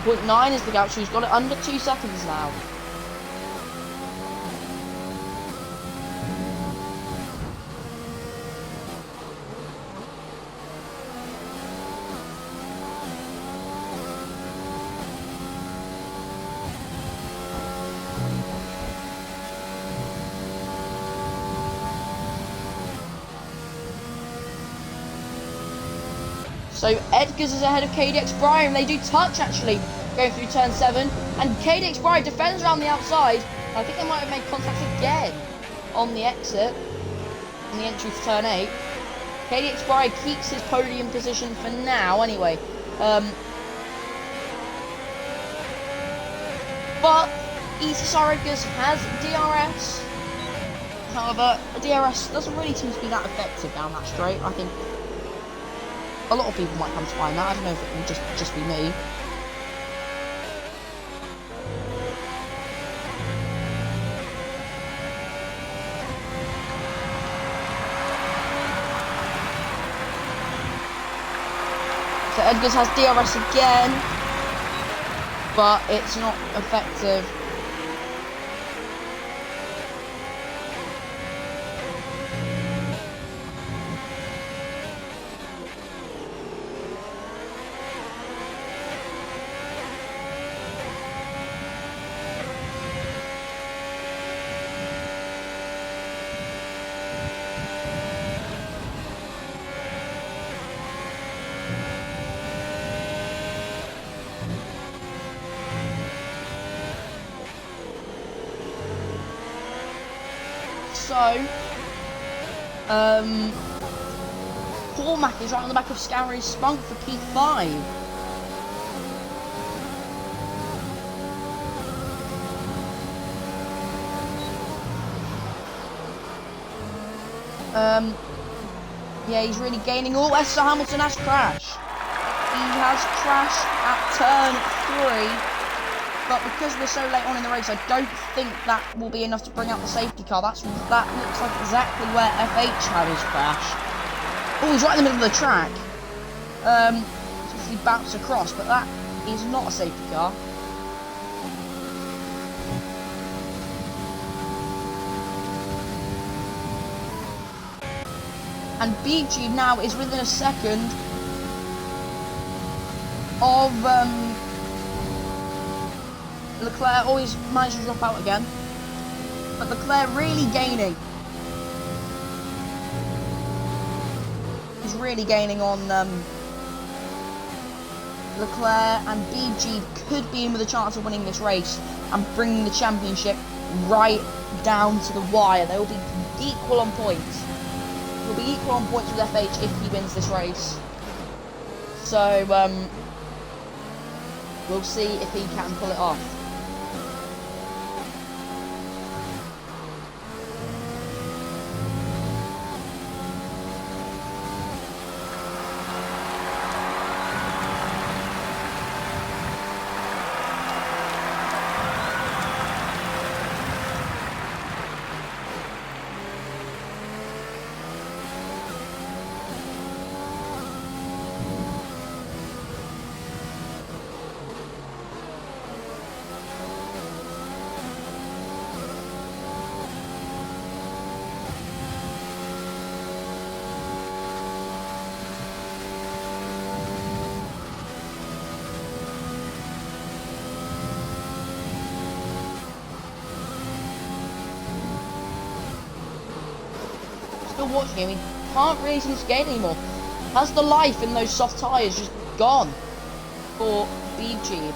.9 is the gap, so he's got it under 2 seconds now. So Edgar's is ahead of KDX Briar, and they do touch actually, going through turn 7. And KDX Briar defends around the outside. I think they might have made contact again on the exit, on the entry to turn 8. KDX Briar keeps his podium position for now, anyway. But EXFL has DRS. However, DRS doesn't really seem to be that effective down that straight. I think a lot of people might come to find that. I don't know if it will just be me. So Edgar's has DRS again. but it's not effective. So, Cormac is right on the back of Scarry's Spunk for P5. Yeah, he's really gaining. Oh, Esther Hamilton has crashed. He has crashed at turn 3. But because we're so late on in the race, I don't think that will be enough to bring out the safety car. That looks like exactly where FH had his crash. Oh, he's right in the middle of the track. So he bounced across, but that is not a safety car. And BG now is within a second of Leclerc. Always managed to drop out again, but Leclerc really gaining. He's really gaining on Leclerc, and BG could be in with a chance of winning this race and bringing the championship right down to the wire. They will be equal on points. He'll be equal on points with FH if he wins this race. So we'll see if he can pull it off. Still watching him, he can't really seem to gain anymore. Has the life in those soft tyres just gone for BG?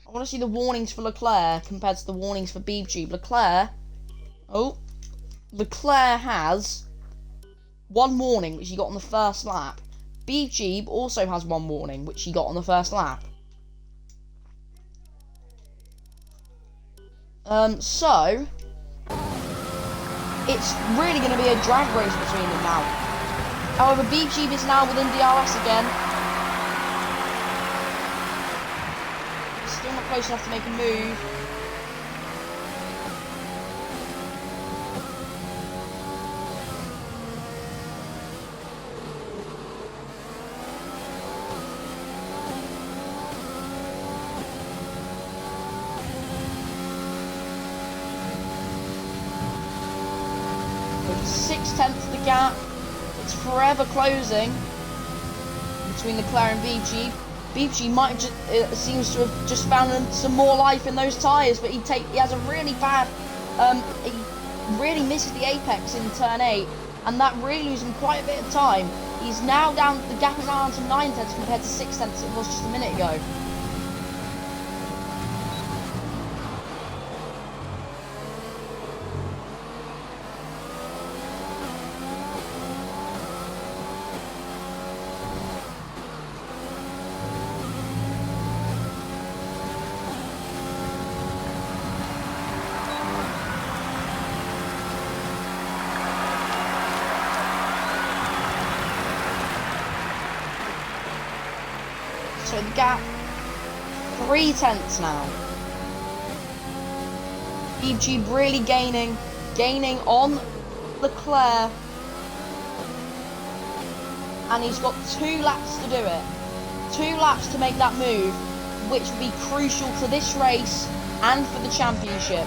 I want to see the warnings for Leclerc compared to the warnings for BG. Leclerc has one warning which he got on the first lap. BG also has one warning which he got on the first lap. So it's really going to be a drag race between them now. However, BG is now within DRS again. Still not close enough to make a move. With 6/10 the gap, it's forever closing between Leclerc and BG. BG might have just, seems to have just found some more life in those tyres, but he has a really bad, he really misses the apex in turn 8, and that really loses him quite a bit of time. He's now down, the gap is now down to 9/10 compared to 6/10 it was just a minute ago. So the gap, 3/10 now. BG really gaining on Leclerc. And he's got 2 laps to do it. 2 laps to make that move. which will be crucial to this race and for the championship.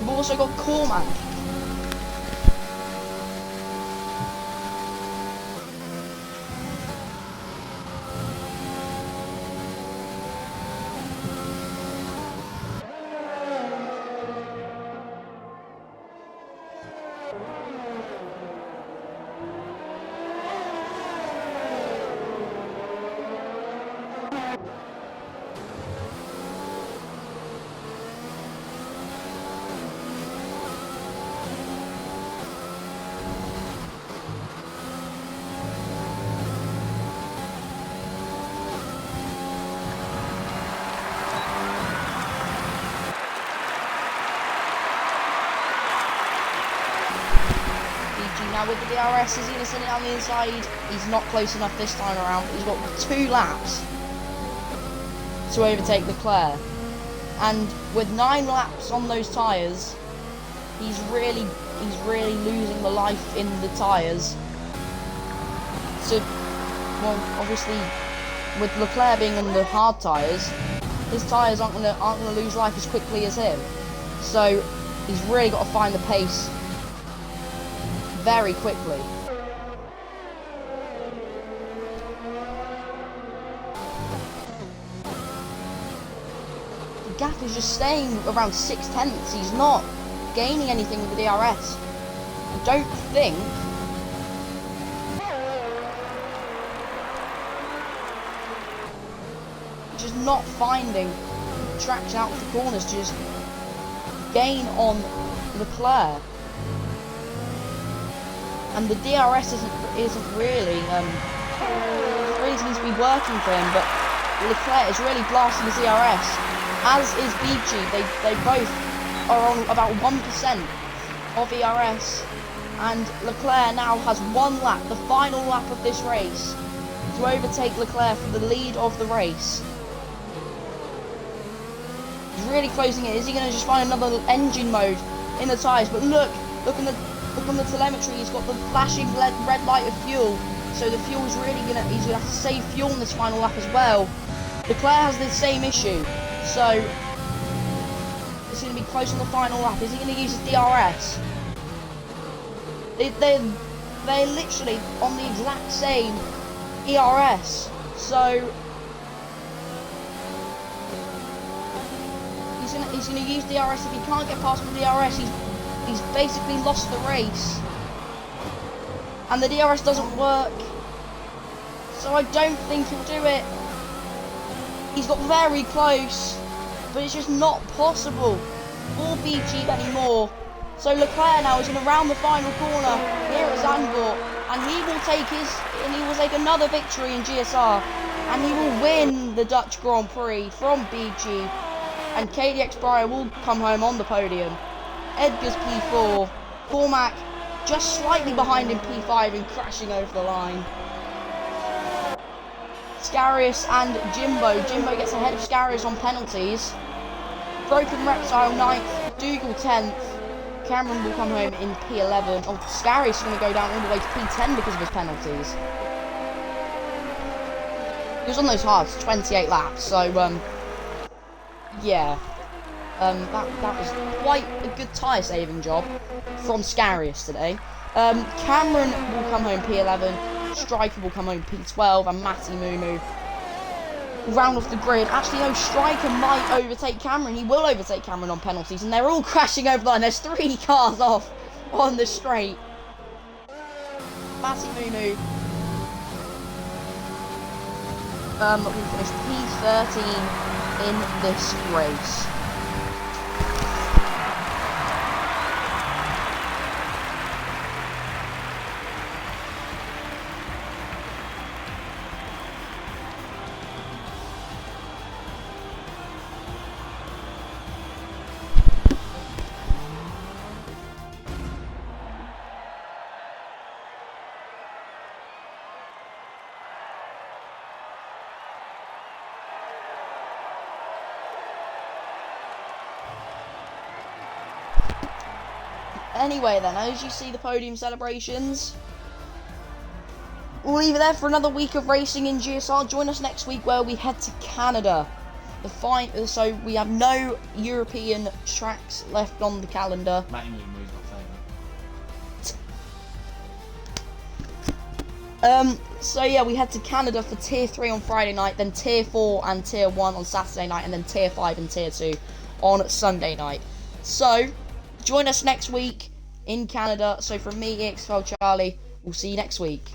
We've also got Cormac. Now with the DRS, is he going to send it down the inside? He's not close enough this time around. He's got 2 laps to overtake Leclerc. And with 9 laps on those tyres, he's really losing the life in the tyres. So, well, obviously, with Leclerc being on the hard tyres, his tyres aren't gonna lose life as quickly as him. So he's really got to find the pace very quickly. The gap is just staying around 0.6. He's not gaining anything with the DRS. I don't think. Just not finding traction out of the corners to just gain on Leclerc. And the DRS isn't really seems to be working for him, but Leclerc is really blasting his DRS, as is BG. They both are on about 1% of ERS, and Leclerc now has 1 lap, the final lap of this race, to overtake Leclerc for the lead of the race. He's really closing it. Is he going to just find another engine mode in the tyres? But look on the telemetry, he's got the flashing red light of fuel, so the fuel is really he's gonna have to save fuel in this final lap as well. Leclerc has the same issue, so it's going to be close on the final lap. Is he going to use his DRS? They're literally on the exact same ERS, so he's going to use DRS. If he can't get past the DRS, he's basically lost the race, and the DRS doesn't work, so I don't think he'll do it. He's got very close, but it's just not possible for BG anymore. So Leclerc now is going to round the final corner here at Zandvoort, and he will take another victory in GSR, and he will win the Dutch Grand Prix from BG, and KDX Breyer will come home on the podium. Edgar's P4, Cormac just slightly behind in P5 and crashing over the line. Scarius and Jimbo. Jimbo gets ahead of Scarius on penalties. Broken Reptile 9th, Dougal 10th. Cameron will come home in P11. Oh, Scarius is going to go down all the way to P10 because of his penalties. He was on those hards, 28 laps, so yeah. That was quite a good tyre saving job from Scarius today. Cameron will come home P11, Striker will come home P12, and Matty Mumu will round off the grid. Actually, no, Striker might overtake Cameron. He will overtake Cameron on penalties, and they're all crashing over the line. There's 3 cars off on the straight. Matty Mumu will finish P13 in this race. Anyway then, as you see the podium celebrations, we'll leave it there for another week of racing in GSR. Join us next week where we head to Canada So we have no European tracks left on the calendar. Matt England was my favourite. So yeah, we head to Canada for Tier 3 on Friday night, then Tier 4 and Tier 1 on Saturday night, and then Tier 5 and Tier 2 on Sunday night. So, join us next week in Canada. So from me, EXFL Charlie, we'll see you next week.